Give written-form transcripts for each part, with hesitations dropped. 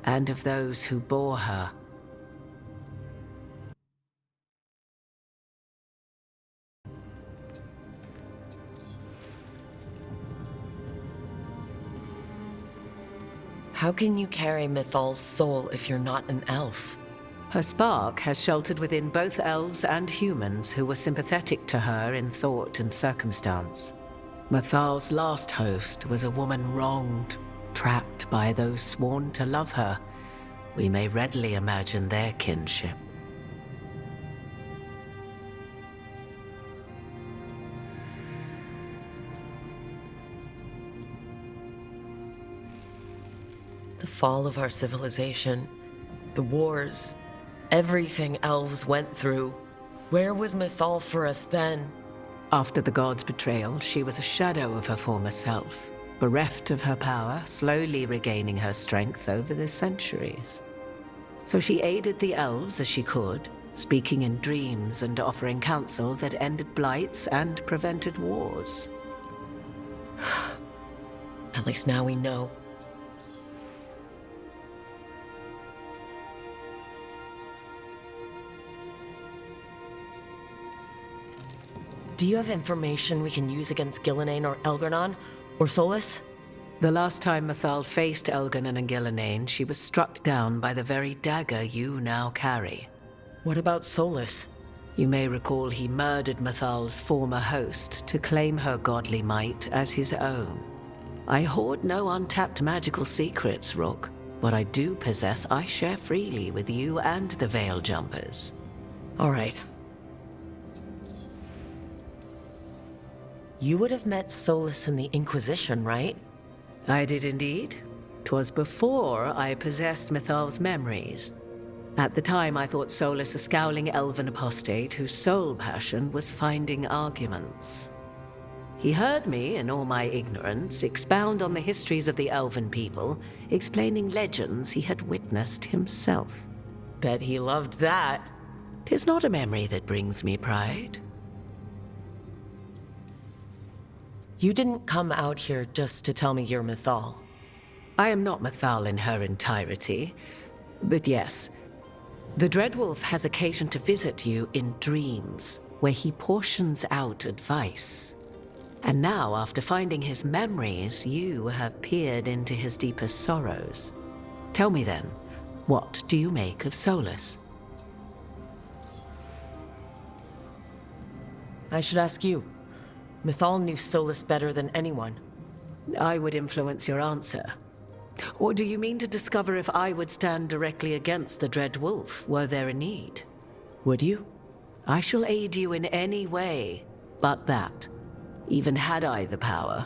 and of those who bore her. How can you carry Mythal's soul if you're not an elf? Her spark has sheltered within both elves and humans who were sympathetic to her in thought and circumstance. Mythal's last host was a woman wronged, trapped by those sworn to love her. We may readily imagine their kinship. The fall of our civilization, the wars, everything elves went through. Where was Mythal for us then? After the god's betrayal, she was a shadow of her former self, bereft of her power, slowly regaining her strength over the centuries. So she aided the elves as she could, speaking in dreams and offering counsel that ended blights and prevented wars. At least now we know. Do you have information we can use against Gillenane or Elgar'nan? Or Solus? The last time Mythal faced Elgar'nan and Gillenane, she was struck down by the very dagger you now carry. What about Solus? You may recall he murdered Mythal's former host to claim her godly might as his own. I hoard no untapped magical secrets, Rook. What I do possess, I share freely with you and the Veil Jumpers. All right. You would have met Solus in the Inquisition, right? I did indeed. 'Twas before I possessed Mythal's memories. At the time, I thought Solus a scowling elven apostate whose sole passion was finding arguments. He heard me, in all my ignorance, expound on the histories of the elven people, explaining legends he had witnessed himself. Bet he loved that. 'Tis not a memory that brings me pride. You didn't come out here just to tell me you're Mythal. I am not Mythal in her entirety, but yes, the Dreadwolf has occasion to visit you in dreams, where he portions out advice. And now, after finding his memories, you have peered into his deepest sorrows. Tell me then, what do you make of Solus? I should ask you. Mythal knew Solus better than anyone. I would influence your answer. Or do you mean to discover if I would stand directly against the Dread Wolf, were there a need? Would you? I shall aid you in any way but that, even had I the power.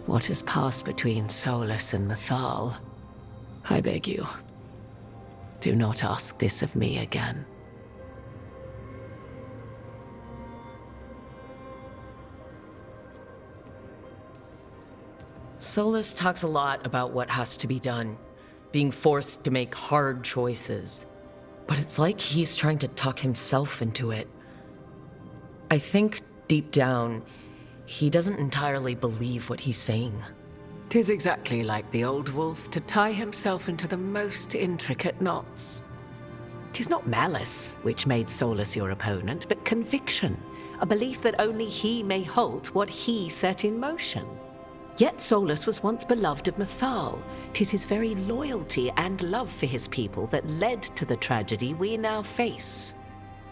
What has passed between Solus and Mythal? I beg you, do not ask this of me again. Solus talks a lot about what has to be done, being forced to make hard choices. But it's like he's trying to talk himself into it. I think, deep down, he doesn't entirely believe what he's saying. 'Tis exactly like the old wolf to tie himself into the most intricate knots. 'Tis not malice which made Solus your opponent, but conviction, a belief that only he may halt what he set in motion. Yet Solus was once beloved of Mythal. 'Tis his very loyalty and love for his people that led to the tragedy we now face.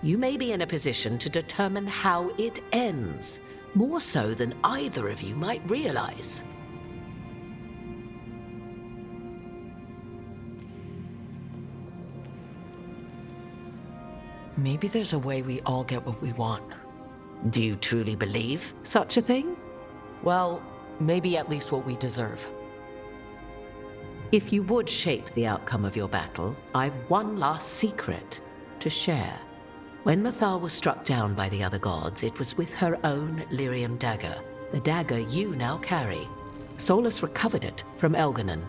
You may be in a position to determine how it ends, more so than either of you might realize. Maybe there's a way we all get what we want. Do you truly believe such a thing? Well, maybe at least what we deserve. If you would shape the outcome of your battle, I've one last secret to share. When Mythal was struck down by the other gods, it was with her own lyrium dagger, the dagger you now carry. Solus recovered it from Elgar'nan,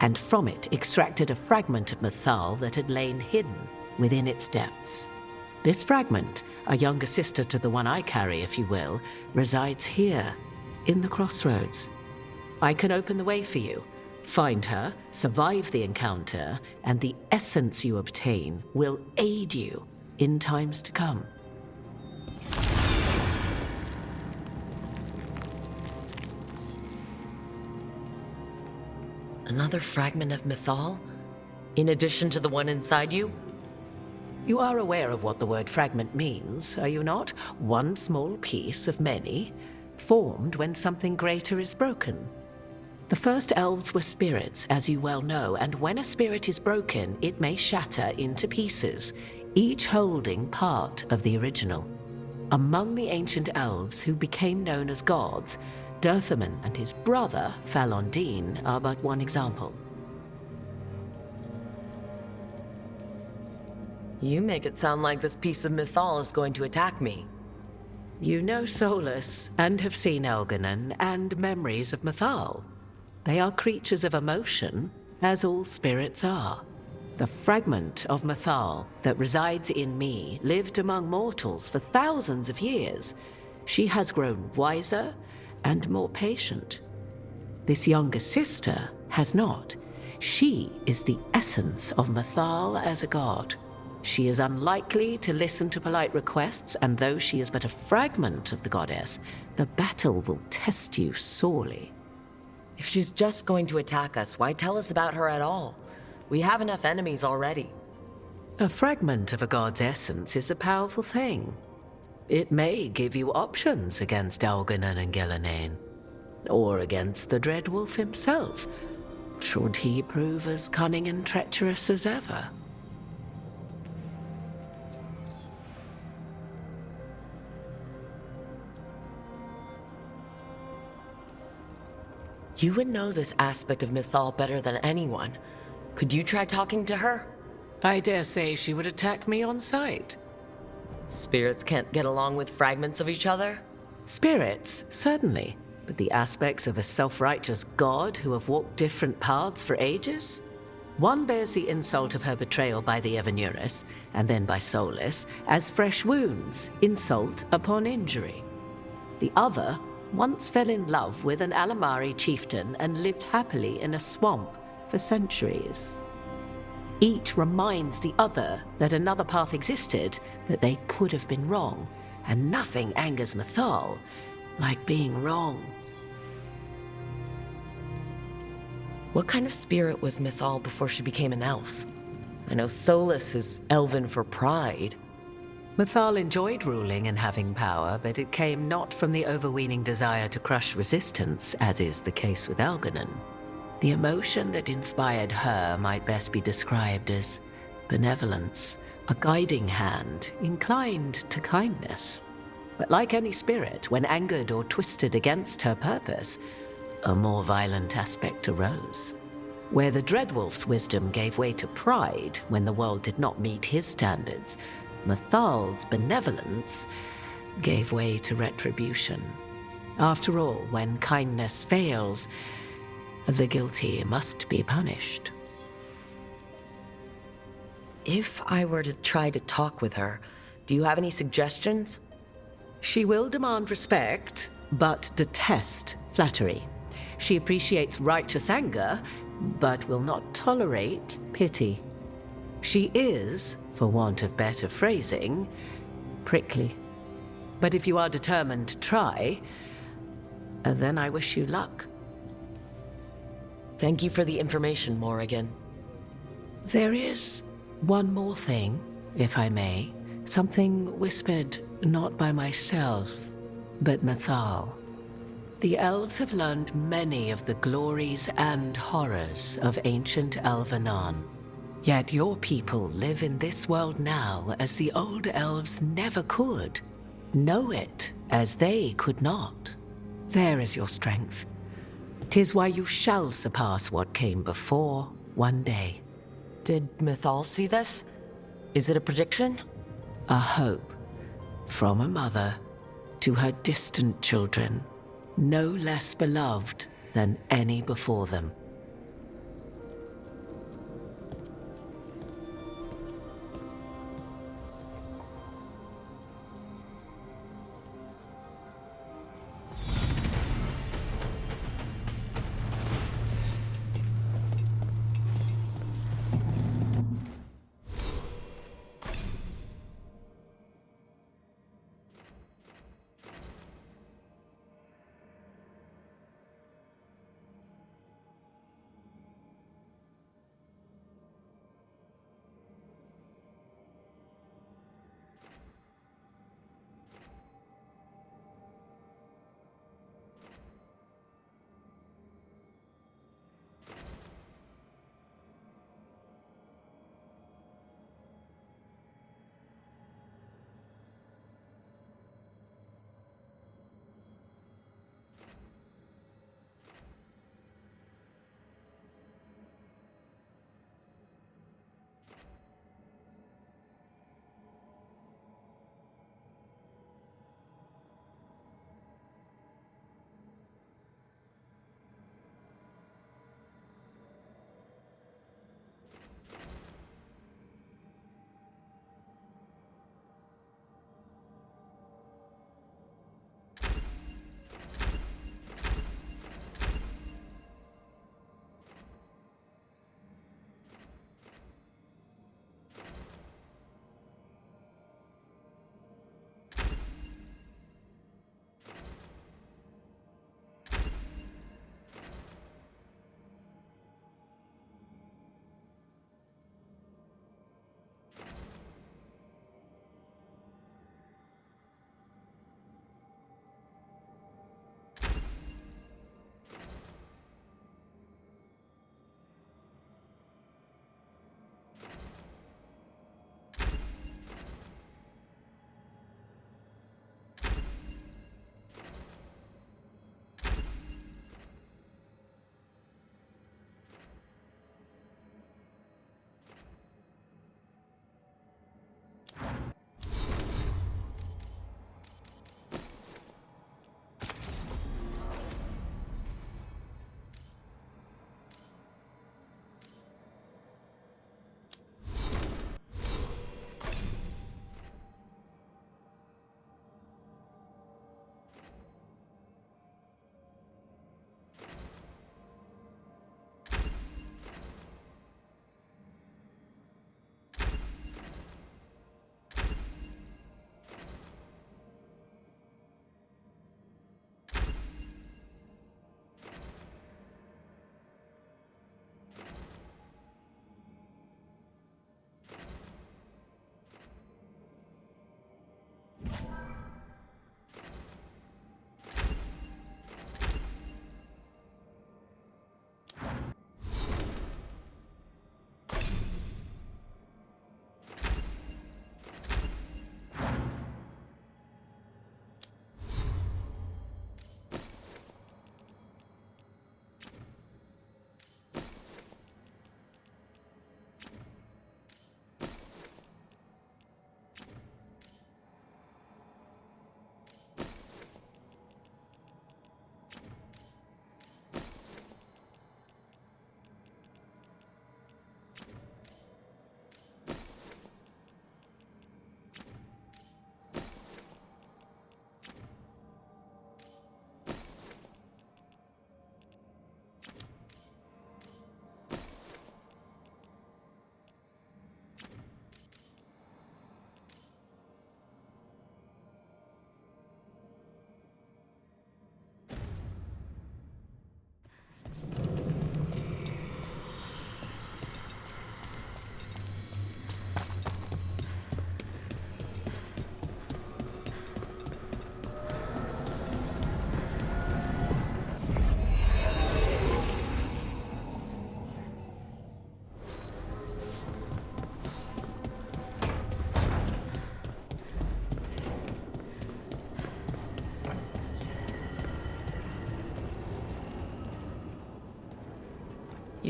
and from it extracted a fragment of Mythal that had lain hidden within its depths. This fragment, a younger sister to the one I carry, if you will, resides here, in the crossroads. I can open the way for you, Find her, survive the encounter, and the essence you obtain will aid you in times to come. Another fragment of Mythal? In addition to the one inside you? You are aware of what the word fragment means, are you not? One small piece of many, formed when something greater is broken. The first elves were spirits, as you well know, and when a spirit is broken, it may shatter into pieces, each holding part of the original. Among the ancient elves who became known as gods, Dirthaman and his brother, Falondine, are but one example. You make it sound like this piece of Mythal is going to attack me. You know Solus, and have seen Elganon, and memories of Mythal. They are creatures of emotion, as all spirits are. The fragment of Mythal that resides in me lived among mortals for thousands of years. She has grown wiser and more patient. This younger sister has not. She is the essence of Mythal as a god. She is unlikely to listen to polite requests, and though she is but a fragment of the goddess, the battle will test you sorely. If she's just going to attack us, why tell us about her at all? We have enough enemies already. A fragment of a god's essence is a powerful thing. It may give you options against Elganon and Gillenane, or against the Dreadwolf himself, should he prove as cunning and treacherous as ever. You would know this aspect of Mythal better than anyone. Could you try talking to her? I dare say she would attack me on sight. Spirits can't get along with fragments of each other? Spirits, certainly, but the aspects of a self-righteous god who have walked different paths for ages? One bears the insult of her betrayal by the Evanuris, and then by Solus, as fresh wounds, insult upon injury. The other once fell in love with an Alamari chieftain and lived happily in a swamp for centuries. Each reminds the other that another path existed, that they could have been wrong, and nothing angers Mythal like being wrong. What kind of spirit was Mythal before she became an elf? I know Solus is elven for pride. Mythal enjoyed ruling and having power, but it came not from the overweening desire to crush resistance, as is the case with Elganon. The emotion that inspired her might best be described as benevolence, a guiding hand inclined to kindness. But like any spirit, when angered or twisted against her purpose, a more violent aspect arose. Where the Dreadwolf's wisdom gave way to pride when the world did not meet his standards, Mythal's benevolence gave way to retribution. After all, when kindness fails, the guilty must be punished. If I were to try to talk with her, do you have any suggestions? She will demand respect, but detest flattery. She appreciates righteous anger, but will not tolerate pity. She is, for want of better phrasing, prickly. But if you are determined to try, then I wish you luck. Thank you for the information, Morrigan. There is one more thing, if I may. Something whispered not by myself, but Mythal. The elves have learned many of the glories and horrors of ancient Elvenon. Yet your people live in this world now as the old elves never could. Know it as they could not. There is your strength. 'Tis why you shall surpass what came before one day. Did Mythal see this? Is it a prediction? A hope from a mother to her distant children, no less beloved than any before them.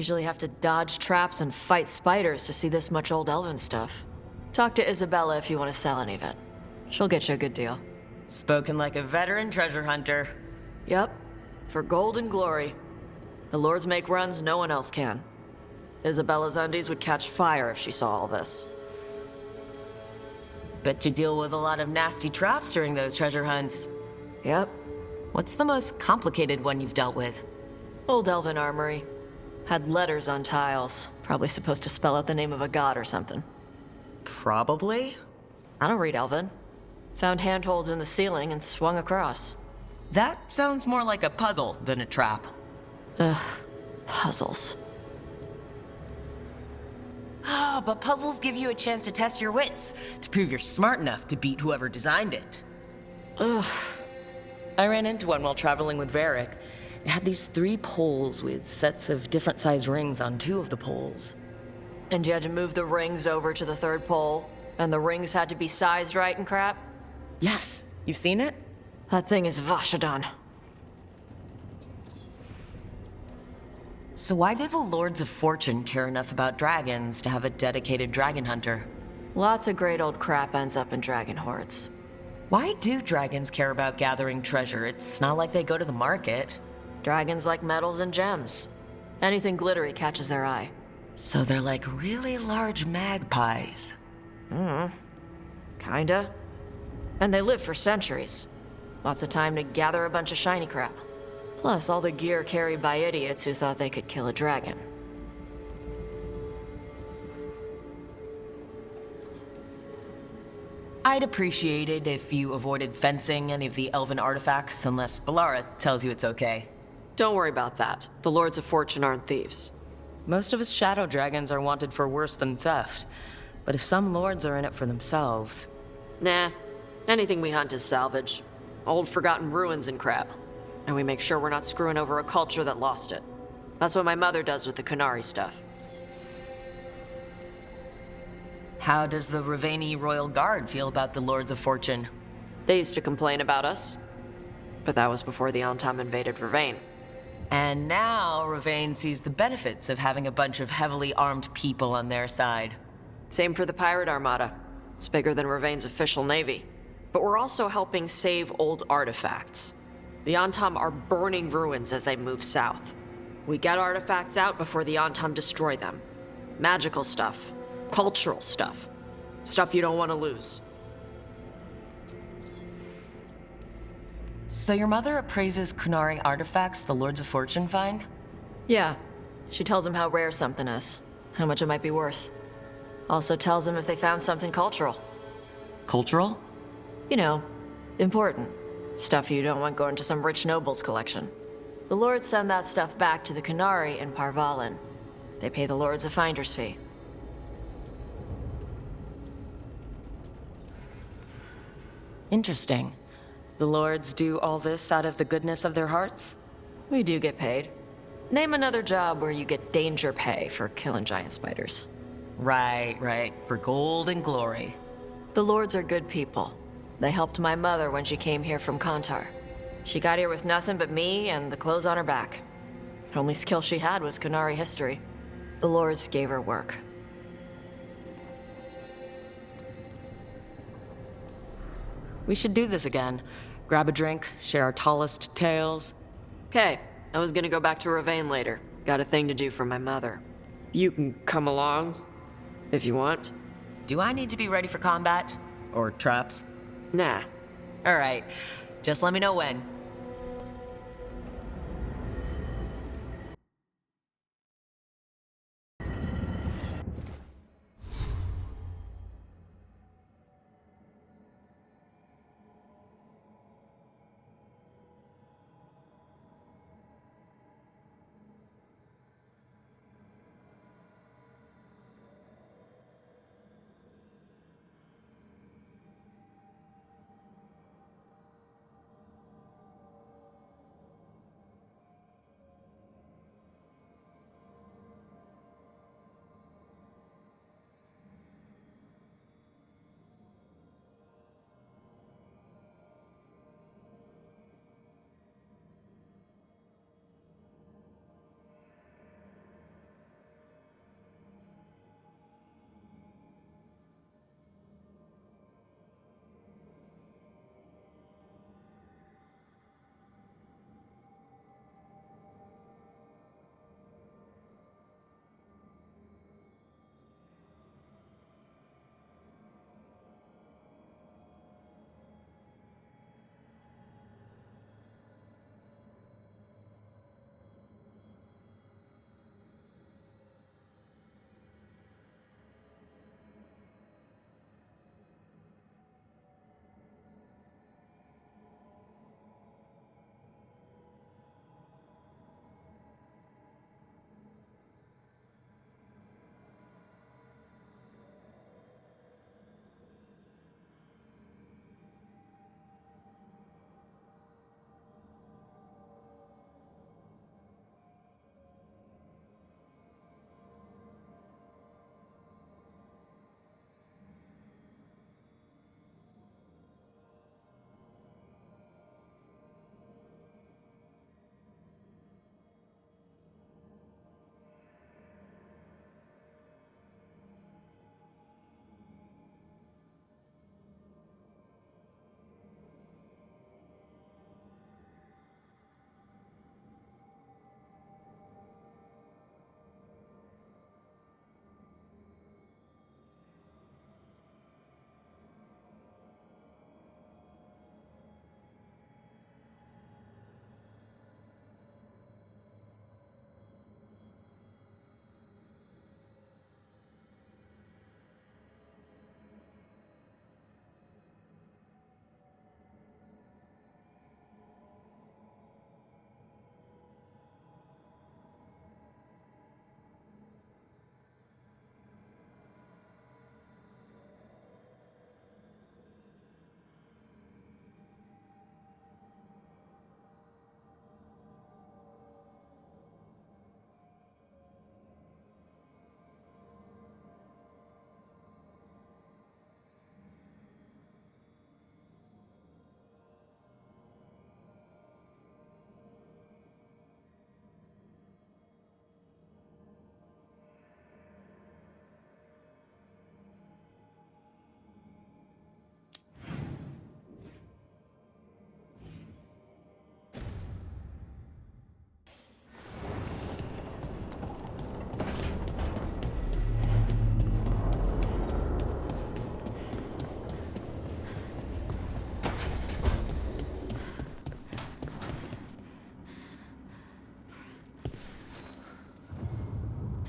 Usually have to dodge traps and fight spiders to see this much old elven stuff. Talk to Isabella if you want to sell any of it. She'll get you a good deal. Spoken like a veteran treasure hunter. Yep, for gold and glory. The lords make runs no one else can. Isabella's undies would catch fire if she saw all this. Bet you deal with a lot of nasty traps during those treasure hunts. Yep, What's the most complicated one you've dealt with? old elven armory. Had letters on tiles, probably supposed to spell out the name of a god or something. Probably. I don't read elven. Found handholds in the ceiling and swung across. That sounds more like a puzzle than a trap. Puzzles. Ah, but puzzles give you a chance to test your wits, to prove you're smart enough to beat whoever designed it. Ugh. I ran into one while traveling with Varric. It had these 3 poles with sets of different size rings on 2 of the poles. And you had to move the rings over to the 3rd pole, and the rings had to be sized right and crap? Yes, you've seen it? That thing is Vashadan. So why do the Lords of Fortune care enough about dragons to have a dedicated dragon hunter? Lots of great old crap ends up in dragon hordes. Why do dragons care about gathering treasure? It's not like they go to the market. Dragons like metals and gems. Anything glittery catches their eye. So they're like really large magpies. Kinda. And they live for centuries. Lots of time to gather a bunch of shiny crap. Plus all the gear carried by idiots who thought they could kill a dragon. I'd appreciate it if you avoided fencing any of the elven artifacts unless Balara tells you it's okay. Don't worry about that. The Lords of Fortune aren't thieves. Most of us shadow dragons are wanted for worse than theft. But if some lords are in it for themselves... Nah. Anything we hunt is salvage. Old forgotten ruins and crap. And we make sure we're not screwing over a culture that lost it. That's what my mother does with the Kunari stuff. How does the Ravani Royal Guard feel about the Lords of Fortune? They used to complain about us. But that was before the Antam invaded Ravane. And now Ravane sees the benefits of having a bunch of heavily armed people on their side. Same for the Pirate Armada. It's bigger than Ravane's official navy. But we're also helping save old artifacts. The Antam are burning ruins as they move south. We get artifacts out before the Antam destroy them. Magical stuff. Cultural stuff. Stuff you don't want to lose. So your mother appraises Kunari artifacts the Lords of Fortune find? Yeah. She tells them how rare something is. How much it might be worth. Also tells them if they found something cultural. Cultural? You know, important. Stuff you don't want going to some rich noble's collection. The lords send that stuff back to the Kunari in Parvalin. They pay the lords a finder's fee. Interesting. The lords do all this out of the goodness of their hearts? We do get paid. Name another job where you get danger pay for killing giant spiders. Right. For gold and glory. The lords are good people. They helped my mother when she came here from Kantar. She got here with nothing but me and the clothes on her back. Only skill she had was Kunari history. The lords gave her work. We should do this again. Grab a drink, share our tallest tales. Okay, I was gonna go back to Ravane later. Got a thing to do for my mother. You can come along, if you want. Do I need to be ready for combat? Or traps? Nah. All right. Just let me know when.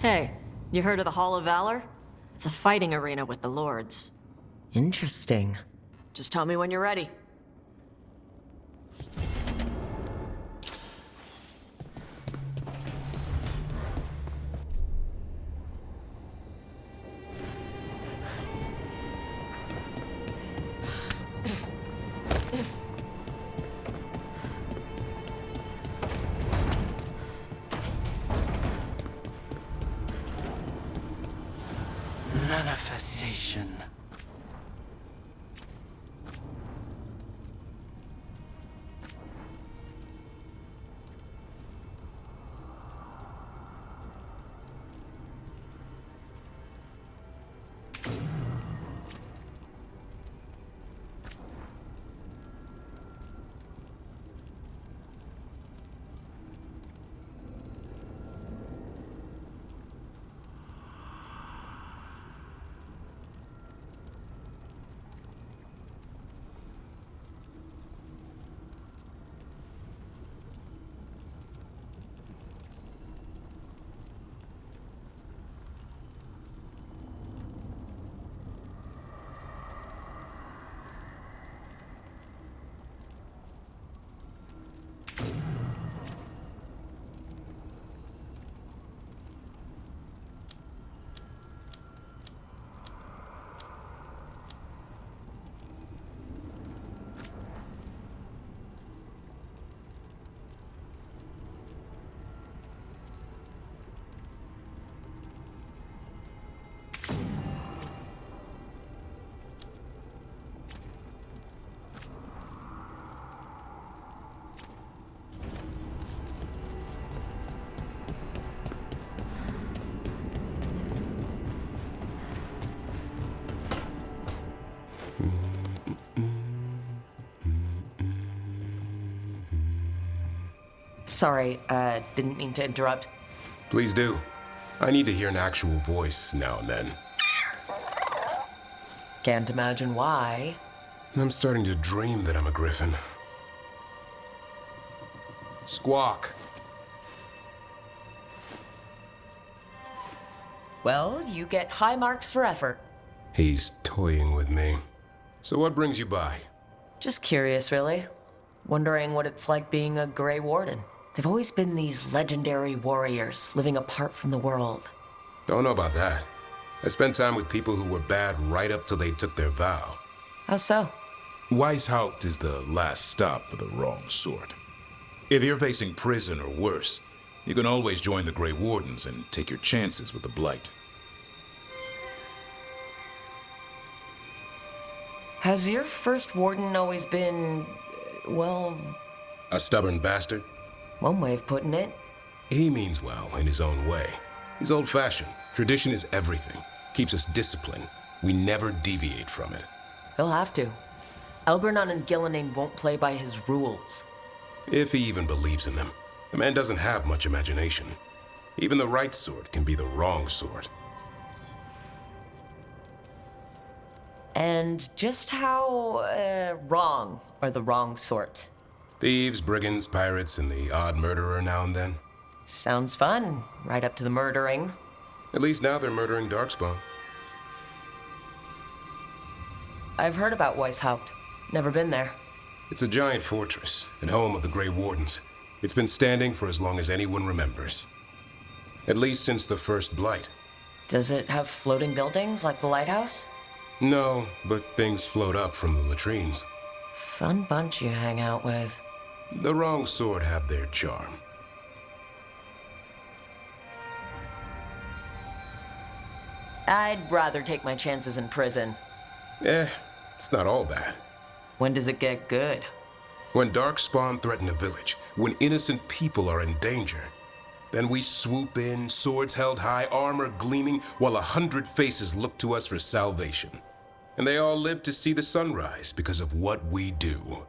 Hey, you heard of the Hall of Valor? It's a fighting arena with the lords. Interesting. Just tell me when you're ready. Manifestation. Sorry, didn't mean to interrupt. Please do. I need to hear an actual voice now and then. Can't imagine why. I'm starting to dream that I'm a griffin. Squawk. Well, you get high marks for effort. He's toying with me. So what brings you by? Just curious, really. Wondering what it's like being a Grey Warden. They've always been these legendary warriors living apart from the world. Don't know about that. I spent time with people who were bad right up till they took their vow. How so? Weishaupt is the last stop for the wrong sort. If you're facing prison or worse, you can always join the Grey Wardens and take your chances with the Blight. Has your first warden always been, well, A stubborn bastard? one way of putting it? He means well in his own way. He's old-fashioned. Tradition is everything. Keeps us disciplined. We never deviate from it. He'll have to. Elbernon and Gillenane won't play by his rules. If he even believes in them. The man doesn't have much imagination. Even the right sort can be the wrong sort. And just how, wrong are the wrong sort? Thieves, brigands, pirates, and the odd murderer now and then. Sounds fun, right up to the murdering. At least now they're murdering Darkspawn. I've heard about Weishaupt. Never been there. It's a giant fortress and home of the Grey Wardens. It's been standing for as long as anyone remembers. At least since the first Blight. Does it have floating buildings like the lighthouse? No, but things float up from the latrines. Fun bunch you hang out with. The wrong sort have their charm. I'd rather take my chances in prison. It's not all bad. When does it get good? When Darkspawn threaten a village, when innocent people are in danger, then we swoop in, swords held high, armor gleaming, while 100 faces look to us for salvation. And they all live to see the sunrise because of what we do.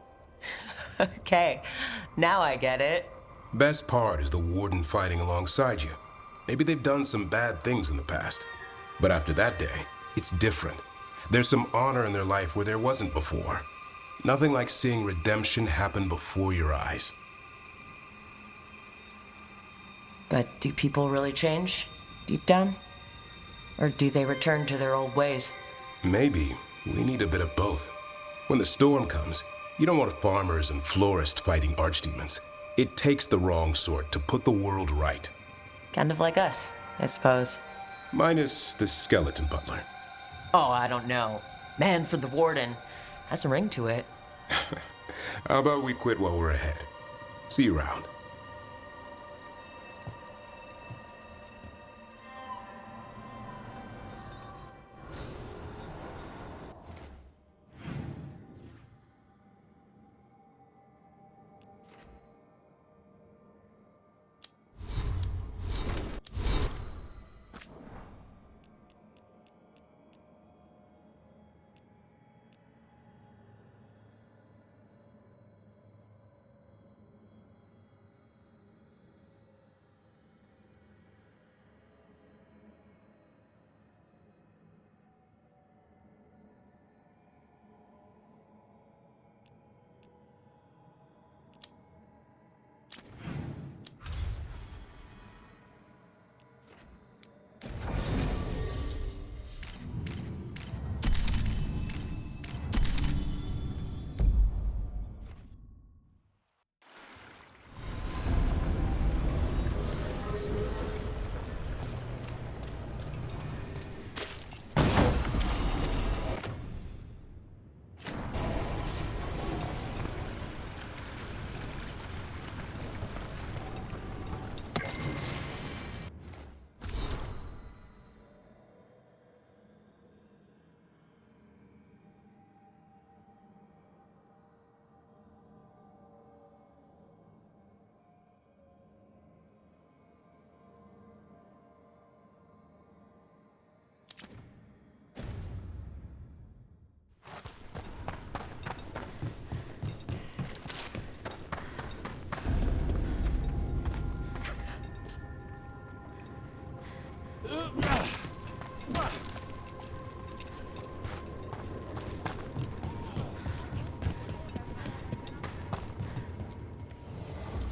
Okay, now I get it. Best part is the warden fighting alongside you. Maybe they've done some bad things in the past, but after that day, it's different. There's some honor in their life where there wasn't before. Nothing like seeing redemption happen before your eyes. But do people really change? deep down? Or do they return to their old ways? Maybe we need a bit of both. When the storm comes, you don't want farmers and florists fighting archdemons. It takes the wrong sort to put the world right. Kind of like us, I suppose. Minus the skeleton butler. Oh, I don't know. Man for the warden. Has a ring to it. How about we quit while we're ahead? See you around.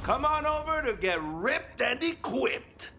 Come on over to get ripped and equipped.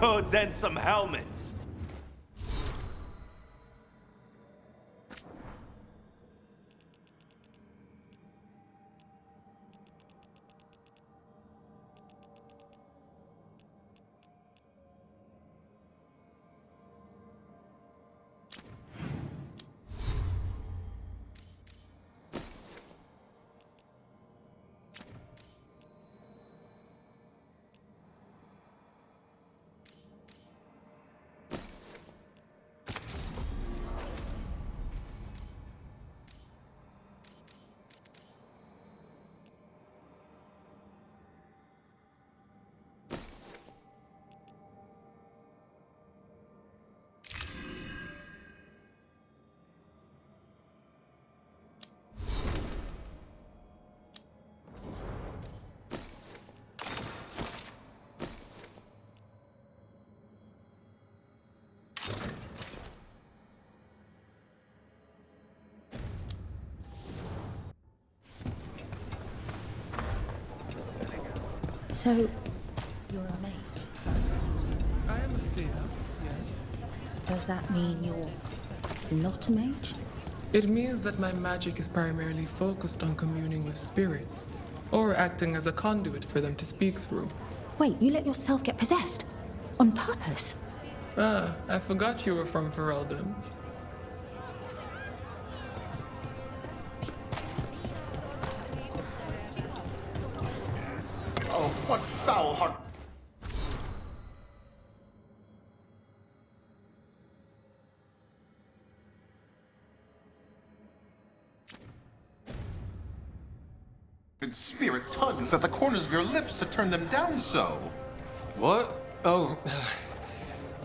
Oh, then some helmets. So, you're a mage? I am a seer, yes. Does that mean you're not a mage? It means that my magic is primarily focused on communing with spirits, or acting as a conduit for them to speak through. Wait, you let yourself get possessed? On purpose? Ah, I forgot you were from Ferelden. Oh, what foul heart. Spirit tugs at the corners of your lips to turn them down so. What? Oh,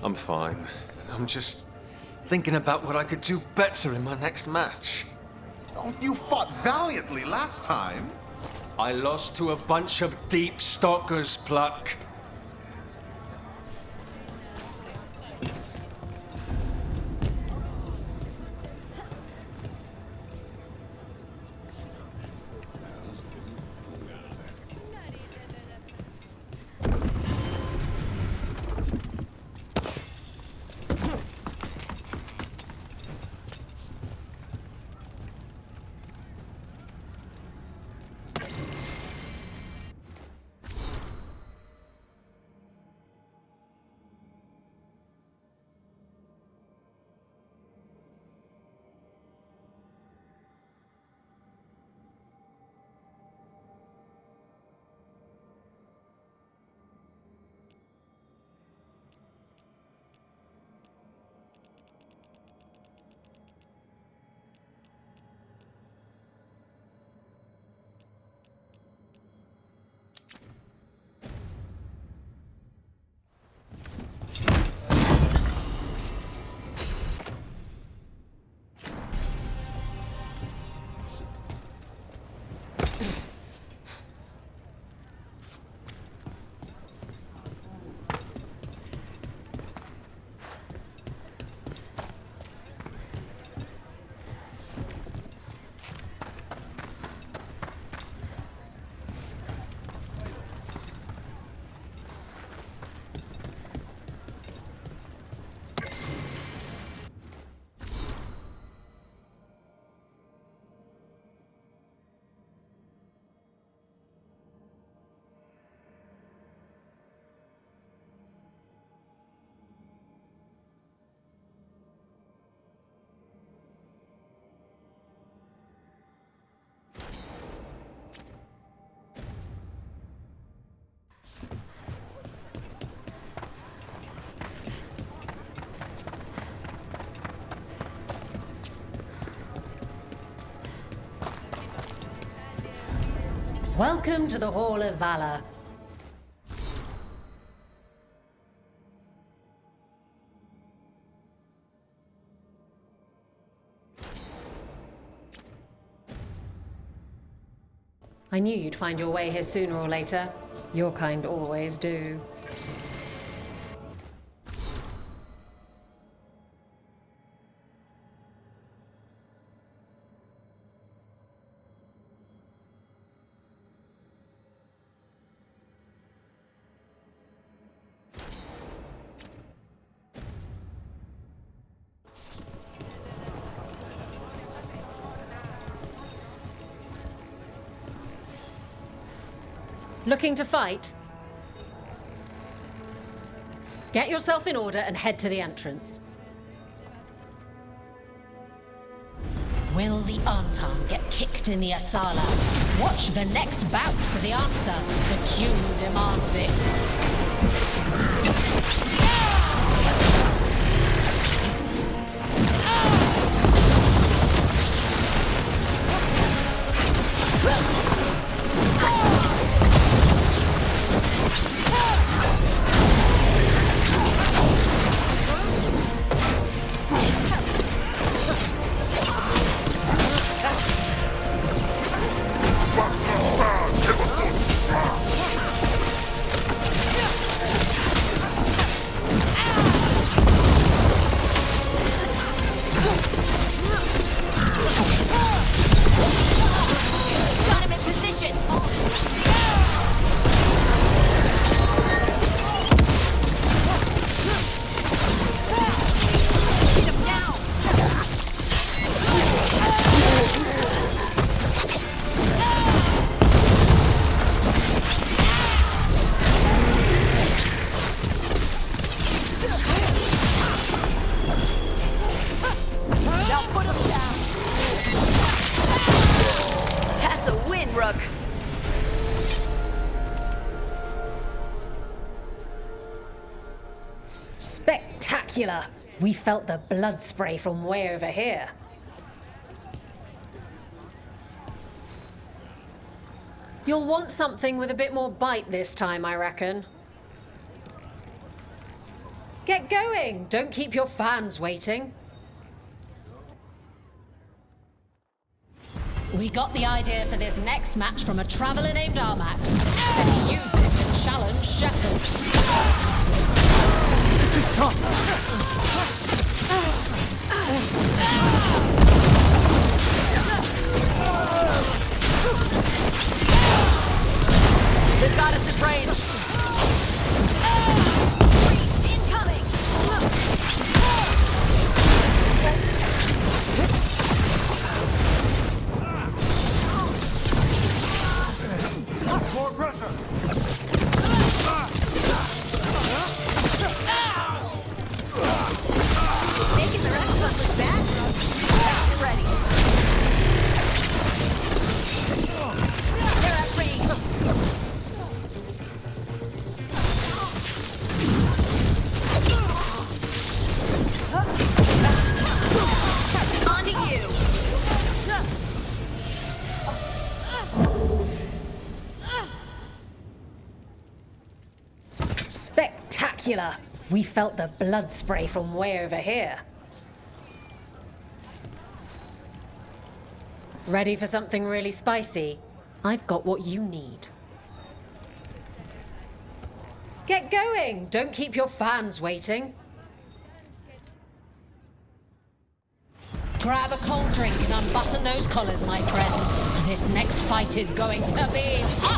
I'm fine. I'm just thinking about what I could do better in my next match. Oh, you fought valiantly last time. I lost to a bunch of deep stalkers, Pluck. Welcome to the Hall of Valor. I knew you'd find your way here sooner or later. Your kind always do. Looking to fight? Get yourself in order and head to the entrance. Will the Anton get kicked in the Asala? Watch the next bout for the answer. The queue demands it. Spectacular! We felt the blood spray from way over here. You'll want something with a bit more bite this time, I reckon. Get going! Don't keep your fans waiting. We got the idea for this next match from a traveler named Armax. Then use it to challenge shepherds. This is tough. They've got us at range. Incoming! More pressure. Making the rest of us look bad? Get ready. They're at range. On to you. Spectacular! We felt the blood spray from way over here. Ready for something really spicy? I've got what you need. Get going! Don't keep your fans waiting. Grab a cold drink and unbutton those collars, my friends. This next fight is going to be hot!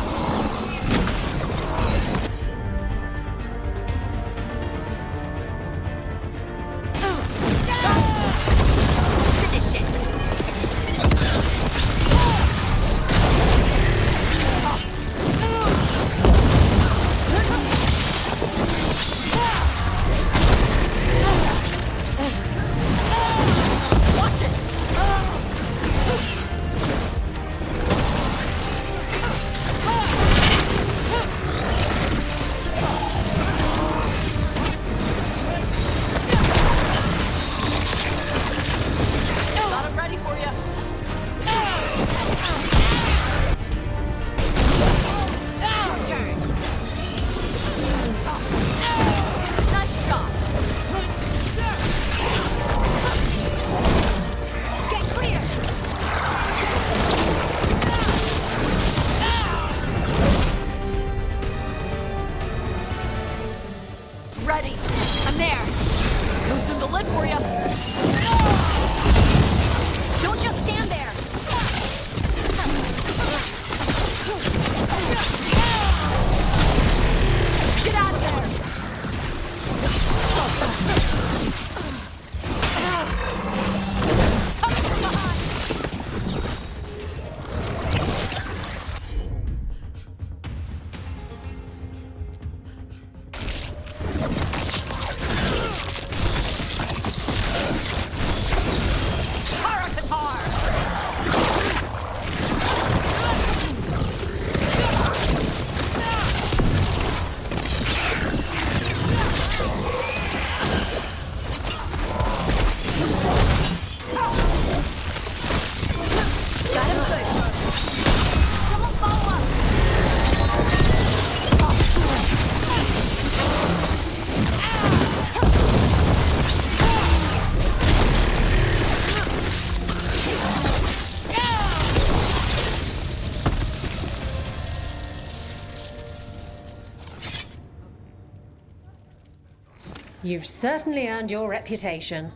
You've certainly earned your reputation.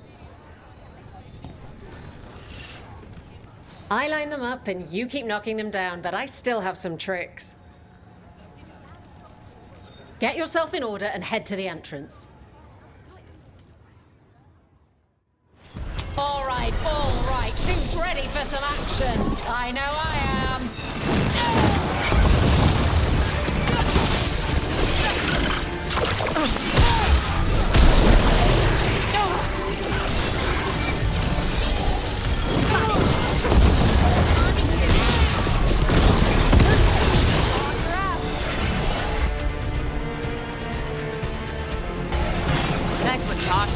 I line them up and you keep knocking them down, but I still have some tricks. Get yourself in order and head to the entrance. All right, who's ready for some action? I know I am. Next one, Josh.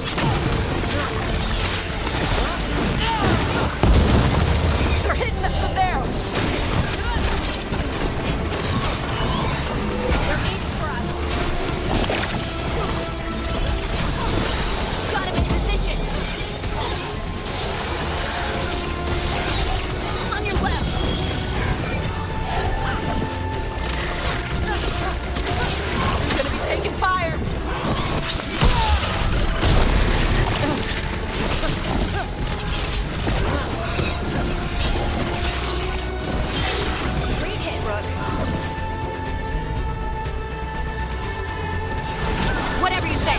They're hitting us from there. They're aiming for us. Got him in position. On your left. He's gonna be taking fire. Whatever you say.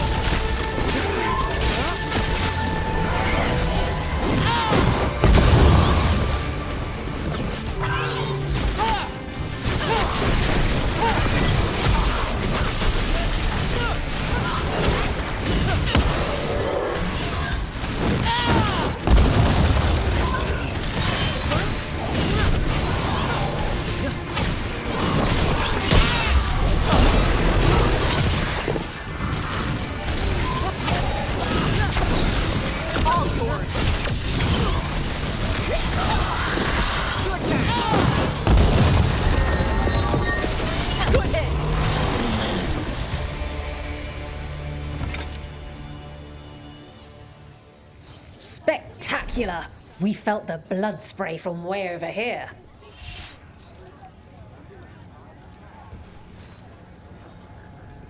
Spectacular! We felt the blood spray from way over here.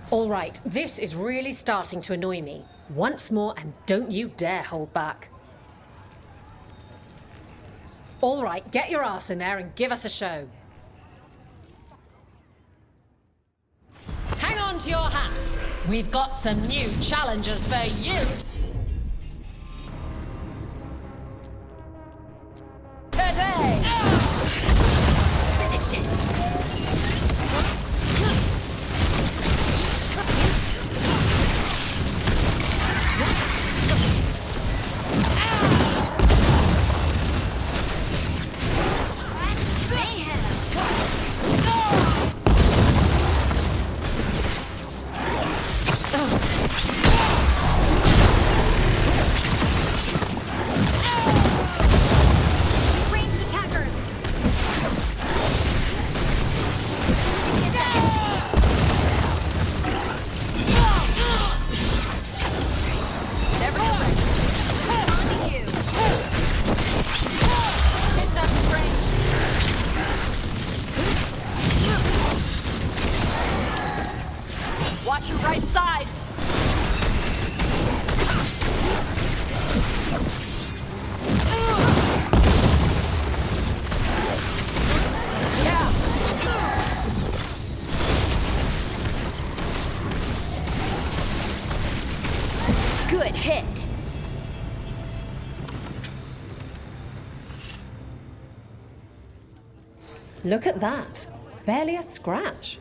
All right, this is really starting to annoy me. Once more, and don't you dare hold back. All right, get your ass in there and give us a show. Hang on to your hats. We've got some new challengers for you. Today. Finish it. Watch your right side. Yeah. Good hit. Look at that. Barely a scratch.